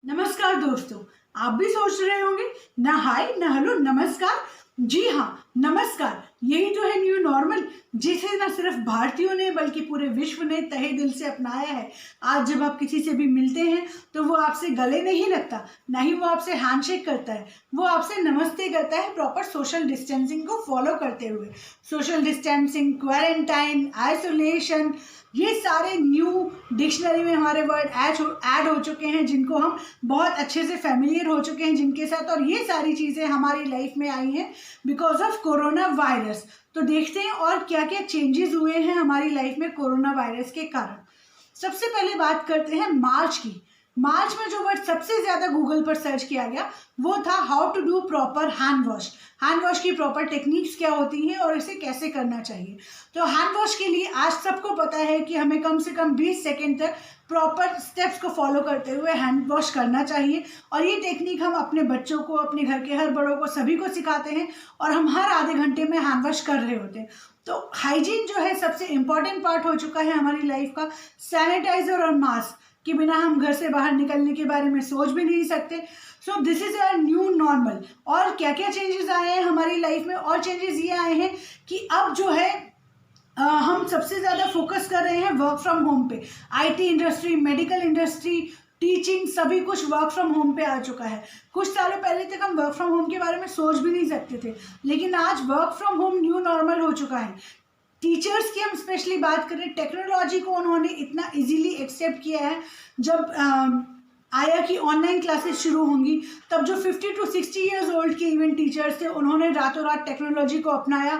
नमस्कार दोस्तों। आप भी सोच रहे होंगे ना हाय ना हेलो नमस्कार। जी हाँ, नमस्कार। यही तो है न्यू नॉर्मल, जिसे ना सिर्फ भारतीयों ने बल्कि पूरे विश्व ने तहे दिल से अपनाया है। आज जब आप किसी से भी मिलते हैं तो वो आपसे गले नहीं लगता, ना ही वो आपसे हैंडशेक करता है, वो आपसे नमस्ते करता है, प्रॉपर सोशल डिस्टेंसिंग को फॉलो करते हुए। सोशल डिस्टेंसिंग, क्वारंटाइन, आइसोलेशन, ये सारे न्यू डिक्शनरी में हमारे वर्ड ऐड हो चुके हैं, जिनको हम बहुत अच्छे से फेमिलियर हो चुके हैं जिनके साथ। और ये सारी चीज़ें हमारी लाइफ में आई हैं बिकॉज ऑफ कोरोना वायरस। तो देखते हैं और क्या क्या चेंजेस हुए हैं हमारी लाइफ में कोरोना वायरस के कारण। सबसे पहले बात करते हैं मार्च की। मार्च में जो वर्ड सबसे ज़्यादा गूगल पर सर्च किया गया वो था how to do proper hand wash. Hand wash की प्रॉपर टेक्निक्स क्या होती हैं और इसे कैसे करना चाहिए। तो हैंड वॉश के लिए आज सबको पता है कि हमें कम से कम 20 सेकेंड तक प्रॉपर स्टेप्स को फॉलो करते हुए हैंड वॉश करना चाहिए। और ये टेक्निक हम अपने बच्चों को, अपने घर के हर बड़ों को, सभी को सिखाते हैं और हम हर आधे घंटे में हैंड वॉश कर रहे होते हैं। तो हाइजीन जो है सबसे इम्पॉर्टेंट पार्ट हो चुका है हमारी लाइफ का। सैनिटाइजर और मास्क के बिना हम घर से बाहर निकलने के बारे में सोच भी नहीं सकते। So this is a new normal. और क्या क्या चेंजेस आए हैं हमारी लाइफ में, और चेंजेस ये आए हैं कि अब जो है हम सबसे ज़्यादा फोकस कर रहे हैं वर्क फ्रॉम होम पे। IT industry, medical industry, teaching, सभी कुछ वर्क फ्रॉम होम पे आ चुका है। कुछ सालों पहले तक हम वर्क फ्रॉम होम के बारे में सोच भी नहीं सकते थे, लेकिन आज work from home new normal हो चुका है। टीचर्स की हम स्पेशली बात करें, टेक्नोलॉजी को उन्होंने इतना इजीली एक्सेप्ट किया है। जब आया कि ऑनलाइन क्लासेस शुरू होंगी, तब जो 50 to 60 ईयर्स ओल्ड के इवन टीचर्स थे उन्होंने रातों रात टेक्नोलॉजी को अपनाया,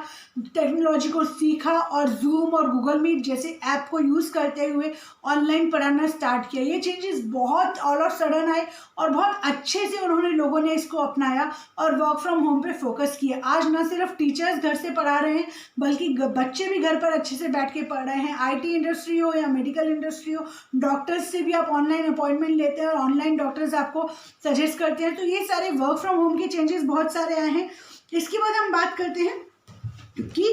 टेक्नोलॉजी को सीखा और जूम और गूगल मीट जैसे ऐप को यूज़ करते हुए ऑनलाइन पढ़ाना स्टार्ट किया। ये चेंजेस बहुत ऑल ऑफ सडन आए और बहुत अच्छे से उन्होंने लोगों ने इसको अपनाया और वर्क फ्रॉम होम पे फोकस किया। आज ना सिर्फ टीचर्स घर से पढ़ा रहे हैं बल्कि बच्चे भी घर पर अच्छे से बैठ के पढ़ रहे हैं। आईटी इंडस्ट्री हो या मेडिकल इंडस्ट्री हो, डॉक्टर्स से भी आप ऑनलाइन अपॉइंटमेंट लेते हैं और ऑनलाइन डॉक्टर्स आपको सजेस्ट करते हैं। तो ये सारे वर्क फ्रॉम होम के चेंजेस बहुत सारे आए हैं। इसके बाद हम बात करते हैं कि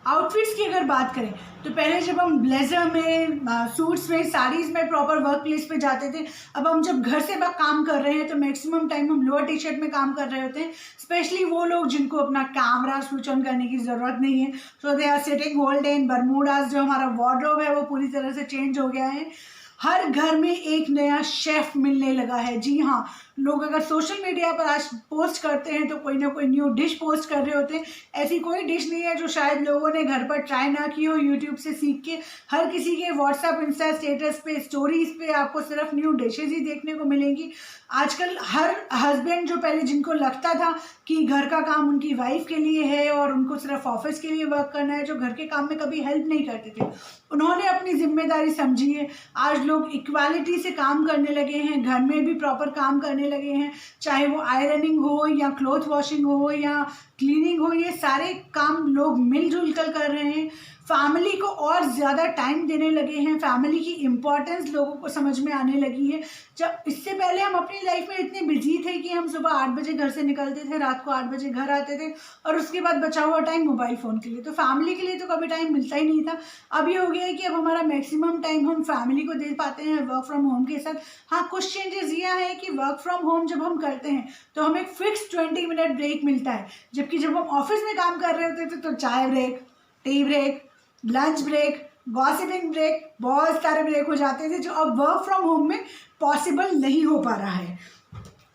आउटफिट्स की अगर बात करें तो पहले जब हम ब्लेजर में, सूट्स में, साड़ीज़ में प्रॉपर वर्क प्लेस पे जाते थे, अब हम जब घर से काम कर रहे हैं तो मैक्सिमम टाइम हम लोअर टी शर्ट में काम कर रहे होते हैं। स्पेशली वो लोग जिनको अपना कैमरा स्विच ऑन करने की ज़रूरत नहीं है, so they are sitting hold in bermudas. जो हमारा वार्डरोब है वो पूरी तरह से चेंज हो गया है। हर घर में एक नया शेफ़ मिलने लगा है। जी हाँ, लोग अगर सोशल मीडिया पर आज पोस्ट करते हैं तो कोई ना कोई न्यू डिश पोस्ट कर रहे होते हैं। ऐसी कोई डिश नहीं है जो शायद लोगों ने घर पर ट्राई ना की हो यूट्यूब से सीख के। हर किसी के व्हाट्सएप, इंस्टा स्टेटस पे, स्टोरीज पे आपको सिर्फ न्यू डिशेज ही देखने को मिलेंगी। आजकल हर हस्बैंड जो पहले जिनको लगता था कि घर का काम उनकी वाइफ के लिए है और उनको सिर्फ ऑफिस के लिए वर्क करना है, जो घर के काम में कभी हेल्प नहीं करते थे, उन्होंने अपनी जिम्मेदारी समझी है। आज लोग इक्वालिटी से काम करने लगे हैं, घर में भी प्रॉपर काम करने लगे हैं, चाहे वो आयरनिंग हो या क्लॉथ वॉशिंग हो या क्लीनिंग हो, ये सारे काम लोग मिलजुल कर रहे हैं। फैमिली को और ज़्यादा टाइम देने लगे हैं, फैमिली की इम्पोर्टेंस लोगों को समझ में आने लगी है। जब इससे पहले हम अपनी लाइफ में इतने बिजी थे कि हम सुबह 8 बजे घर से निकलते थे, रात को 8 बजे घर आते थे और उसके बाद बचा हुआ टाइम मोबाइल फ़ोन के लिए, तो फैमिली के लिए तो कभी टाइम मिलता ही नहीं था। अब ये हो गया है कि अब हमारा मैक्सिमम टाइम हम फैमिली को दे पाते हैं वर्क फ्रॉम होम के साथ। हाँ, कुछ चेंजेस ये आए हैं कि वर्क फ्रॉम होम जब हम करते हैं तो हमें एक फिक्स 20 मिनट ब्रेक मिलता है, जबकि जब हम ऑफिस में काम कर रहे होते थे तो चाय break, tea break, lunch break, gossiping break, बहुत सारे ब्रेक हो जाते थे, जो अब वर्क फ्रॉम होम में पॉसिबल नहीं हो पा रहा है।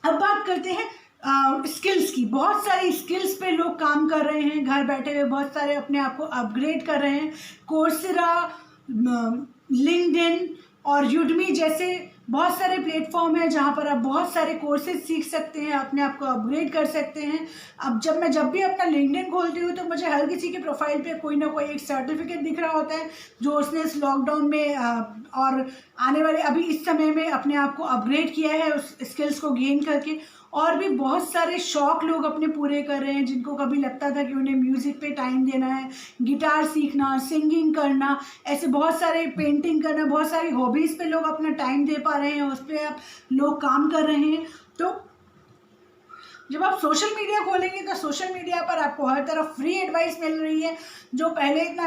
अब बात करते हैं स्किल्स की। बहुत सारी स्किल्स पे लोग काम कर रहे हैं घर बैठे हुए, बहुत सारे अपने आप को अपग्रेड कर रहे हैं। कोर्सेरा, लिंक्डइन और यूडमी जैसे बहुत सारे प्लेटफॉर्म हैं जहाँ पर आप बहुत सारे कोर्सेज सीख सकते हैं, अपने आप को अपग्रेड कर सकते हैं। अब जब भी अपना लिंक्डइन खोलती हूँ तो मुझे हर किसी के प्रोफाइल पे कोई ना कोई एक सर्टिफिकेट दिख रहा होता है जो उसने इस लॉकडाउन में और आने वाले अभी इस समय में अपने आप को अपग्रेड किया है उस स्किल्स को गेन करके। और भी बहुत सारे शौक लोग अपने पूरे कर रहे हैं, जिनको कभी लगता था कि उन्हें म्यूज़िक पे टाइम देना है, गिटार सीखना, सिंगिंग करना, ऐसे बहुत सारे, पेंटिंग करना, बहुत सारी हॉबीज़ पे लोग अपना टाइम दे पा रहे हैं, उस पर आप लोग काम कर रहे हैं। तो जब आप सोशल मीडिया खोलेंगे तो सोशल मीडिया पर आपको हर तरफ फ्री एडवाइस मिल रही है, जो पहले इतना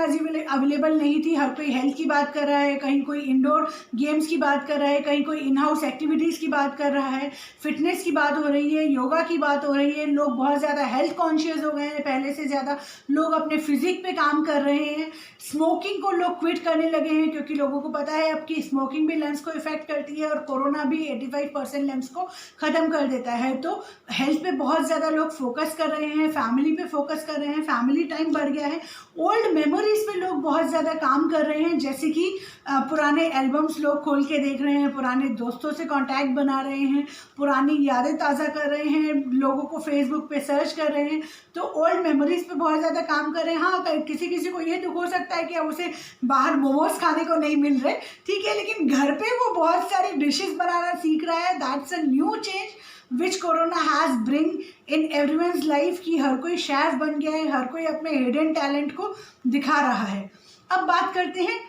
अवेलेबल नहीं थी। हर कोई हेल्थ की बात कर रहा है, कहीं कोई इंडोर गेम्स की बात कर रहा है, कहीं कोई इन हाउस एक्टिविटीज़ की बात कर रहा है, फिटनेस की बात हो रही है, योगा की बात हो रही है। लोग बहुत ज़्यादा हेल्थ कॉन्शियस हो गए हैं, पहले से ज़्यादा लोग अपने फिजिक पे काम कर रहे हैं। स्मोकिंग को लोग क्विट करने लगे हैं, क्योंकि लोगों को पता है अब कि स्मोकिंग भी लंग्स को इफेक्ट करती है और कोरोना भी 85% लंग्स को ख़त्म कर देता है। तो हेल्थ पे बहुत ज़्यादा लोग फोकस कर रहे हैं, फैमिली पे फोकस कर रहे हैं, फैमिली टाइम बढ़ गया है। ओल्ड मेमोरीज पे लोग बहुत ज़्यादा काम कर रहे हैं, जैसे कि पुराने एल्बम्स लोग खोल के देख रहे हैं, पुराने दोस्तों से कांटेक्ट बना रहे हैं, पुरानी यादें ताज़ा कर रहे हैं, लोगों को फेसबुक पे सर्च कर रहे हैं। तो ओल्ड मेमोरीज पे बहुत ज़्यादा काम कर रहे हैं। हाँ, किसी किसी को ये दुख हो सकता है कि अब उसे बाहर मोमोज खाने को नहीं मिल रहे, ठीक है, लेकिन घर पे वो बहुत सारी डिशेस बनाना सीख रहा है। That's a new change which corona has bring in everyone's life, की हर कोई शेफ बन गया है, हर कोई अपने हिडन टैलेंट को दिखा रहा है। अब बात करते हैं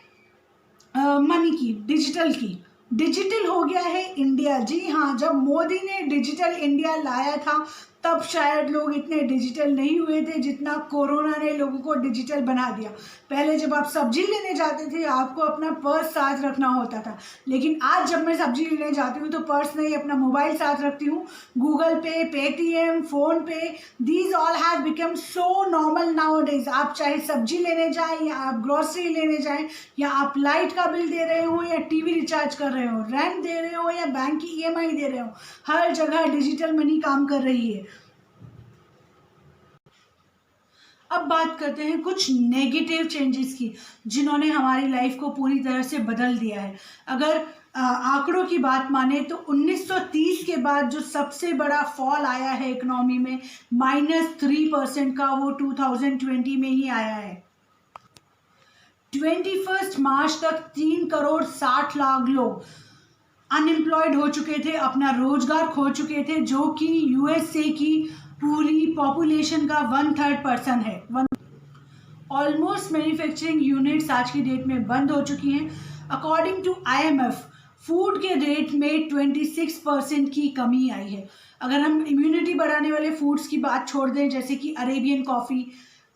मनी की, डिजिटल की। डिजिटल हो गया है इंडिया। जी हाँ, जब मोदी ने डिजिटल इंडिया लाया था तब शायद लोग इतने डिजिटल नहीं हुए थे जितना कोरोना ने लोगों को डिजिटल बना दिया। पहले जब आप सब्जी लेने जाते थे आपको अपना पर्स साथ रखना होता था, लेकिन आज जब मैं सब्जी लेने जाती हूँ तो पर्स नहीं, अपना मोबाइल साथ रखती हूँ। गूगल पे, पेटीएम, फ़ोन पे, these all have become so normal now days. आप चाहे सब्जी लेने जाएँ या आप ग्रॉसरी लेने जाएँ, या आप लाइट का बिल दे रहे हो या टीवी रिचार्ज कर रहे हो, रेंट दे रहे हो या बैंक की ईएमआई दे रहे हो, हर जगह डिजिटल मनी काम कर रही है। अब बात करते हैं कुछ नेगेटिव चेंजेस की, जिन्होंने हमारी लाइफ को पूरी तरह से बदल दिया है। अगर आंकड़ों की बात माने तो 1930 के बाद जो सबसे बड़ा फॉल आया है इकोनॉमी में, -3% का, वो 2020 में ही आया है। 21 मार्च तक 3,60,00,000 लोग अनएम्प्लॉयड हो चुके थे, अपना रोजगार खो चुके थे, जो कि यूएसए की पूरी पॉपुलेशन का 1/3 है। ऑलमोस्ट मैन्युफैक्चरिंग यूनिट्स आज की डेट में बंद हो चुकी हैं। अकॉर्डिंग टू IMF, फूड के रेट में 26% की कमी आई है। अगर हम इम्यूनिटी बढ़ाने वाले फूड्स की बात छोड़ दें, जैसे कि Arabian coffee,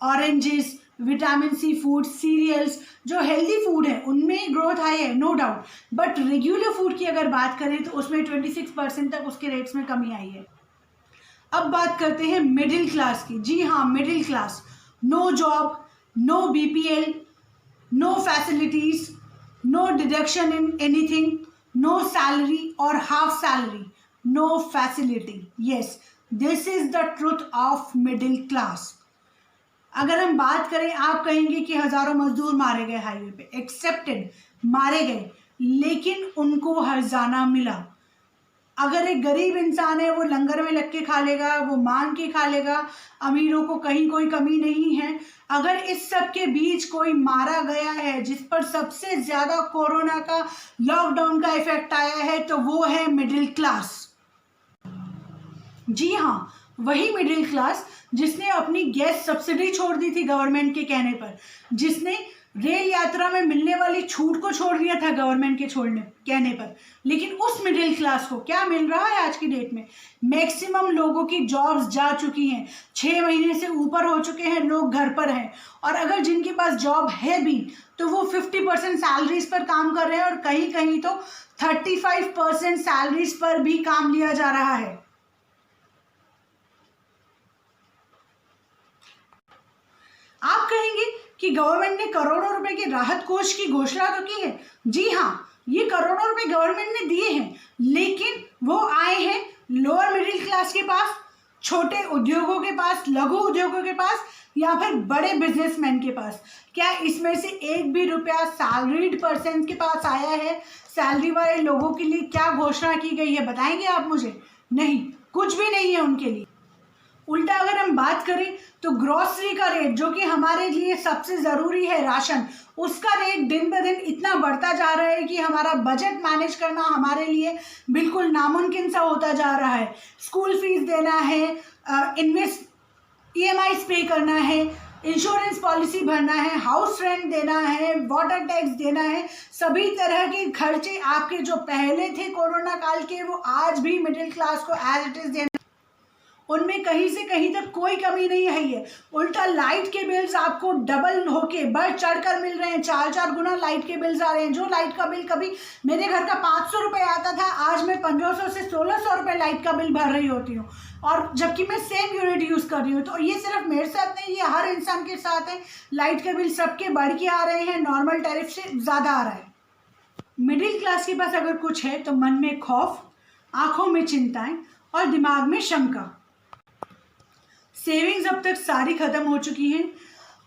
oranges, vitamin C food, cereals, जो हेल्दी फूड है उनमें ग्रोथ आई है, no doubt, but regular food की अगर बात करें तो उसमें 26% तक उसके रेट्स में कमी आई है। अब बात करते हैं मिडिल क्लास की। जी हाँ, middle class, no job, no BPL, no facilities, no deduction in anything, no salary और half salary, no facility. Yes, this is the truth of middle class. अगर हम बात करें, आप कहेंगे कि हजारों मजदूर मारे गए हाईवे पे, एक्सेप्टेड, मारे गए, लेकिन उनको हर्जाना मिला। अगर एक गरीब इंसान है वो लंगर में लग के खा लेगा, वो मांग के खा लेगा, अमीरों को कहीं कोई कमी नहीं है। अगर इस सब के बीच कोई मारा गया है जिस पर सबसे ज़्यादा कोरोना का, लॉकडाउन का इफेक्ट आया है, तो वो है मिडिल क्लास। जी हाँ, वही मिडिल क्लास जिसने अपनी गैस सब्सिडी छोड़ दी थी गवर्नमेंट के कहने पर, जिसने रेल यात्रा में मिलने वाली छूट को छोड़ दिया था गवर्नमेंट के कहने पर, लेकिन उस मिडिल क्लास को क्या मिल रहा है आज की डेट में? मैक्सिमम लोगों की जॉब्स जा चुकी हैं, 6 महीने से ऊपर हो चुके हैं, लोग घर पर हैं, और अगर जिनके पास जॉब है भी तो वो 50% सैलरीज पर काम कर रहे हैं, और कहीं कहीं तो 35% सैलरीज पर भी काम लिया जा रहा है। आप कहेंगे कि गवर्नमेंट ने करोड़ों रुपए के राहत कोष की घोषणा तो की है। जी हाँ, ये करोड़ों रुपए गवर्नमेंट ने दिए हैं, लेकिन वो आए हैं लोअर मिडिल क्लास के पास, छोटे उद्योगों के पास, लघु उद्योगों के पास, या फिर बड़े बिजनेसमैन के पास। क्या इसमें से एक भी रुपया सैलरीड पर्सन के पास आया है? सैलरी वाले लोगों के लिए क्या घोषणा की गई है, बताएंगे आप मुझे? नहीं, कुछ भी नहीं है उनके लिए। उल्टा अगर हम बात करें तो ग्रॉसरी का रेट, जो कि हमारे लिए सबसे ज़रूरी है, राशन, उसका रेट दिन ब दिन इतना बढ़ता जा रहा है कि हमारा बजट मैनेज करना हमारे लिए बिल्कुल नामुमकिन सा होता जा रहा है। स्कूल फीस देना है, EMI पे करना है, इंश्योरेंस पॉलिसी भरना है, हाउस रेंट देना है, वाटर टैक्स देना है, सभी तरह के खर्चे आपके जो पहले थे कोरोना काल के, वो आज भी मिडिल क्लास को एज इट इज़ देना। उनमें कहीं से कहीं तक कोई कमी नहीं आई है। उल्टा लाइट के बिल्स आपको डबल होके बढ़ चढ़ कर मिल रहे हैं, 4-4 गुना लाइट के बिल्स आ रहे हैं। जो लाइट का बिल कभी मेरे घर का 500 रुपये आता था, आज मैं 1500 से 1600 रुपये लाइट का बिल भर रही होती हूँ, और जबकि मैं सेम यूनिट यूज़ कर रही हूँ। तो ये सिर्फ मेरे साथ नहीं, ये हर इंसान के साथ है। लाइट के बिल सबके बढ़ के आ रहे हैं, नॉर्मल टैरिफ से ज़्यादा आ रहा है। मिडिल क्लास के पास अगर कुछ है तो मन में खौफ, आंखों में चिंताएं और दिमाग में शंका। सेविंग्स अब तक सारी खत्म हो चुकी हैं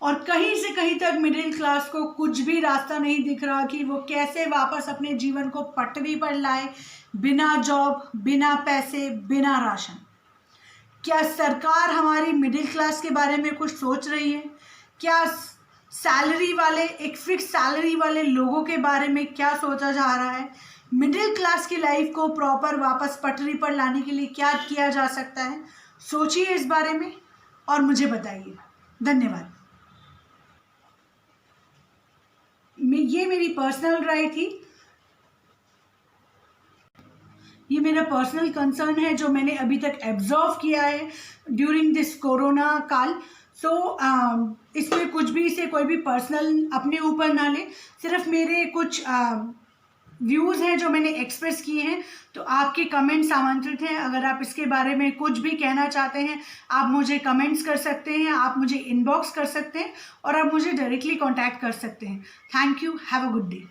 और कहीं से कहीं तक मिडिल क्लास को कुछ भी रास्ता नहीं दिख रहा कि वो कैसे वापस अपने जीवन को पटरी पर लाए, बिना जॉब, बिना पैसे, बिना राशन। क्या सरकार हमारी मिडिल क्लास के बारे में कुछ सोच रही है? क्या सैलरी वाले, एक फिक्स सैलरी वाले लोगों के बारे में क्या सोचा जा रहा है? मिडिल क्लास की लाइफ को प्रॉपर वापस पटरी पर लाने के लिए क्या किया जा सकता है? सोचिए इस बारे में और मुझे बताइए। धन्यवाद। ये मेरी पर्सनल राय थी, ये मेरा पर्सनल कंसर्न है जो मैंने अभी तक एब्जॉर्व किया है ड्यूरिंग दिस कोरोना काल। इसमें कुछ भी, इसे कोई भी पर्सनल अपने ऊपर ना ले, सिर्फ मेरे कुछ व्यूज़ हैं जो मैंने एक्सप्रेस किए हैं। तो आपके कमेंट्स आमंत्रित हैं। अगर आप इसके बारे में कुछ भी कहना चाहते हैं, आप मुझे कमेंट्स कर सकते हैं, आप मुझे इनबॉक्स कर सकते हैं और आप मुझे डायरेक्टली कांटेक्ट कर सकते हैं। Thank you. Have a good day.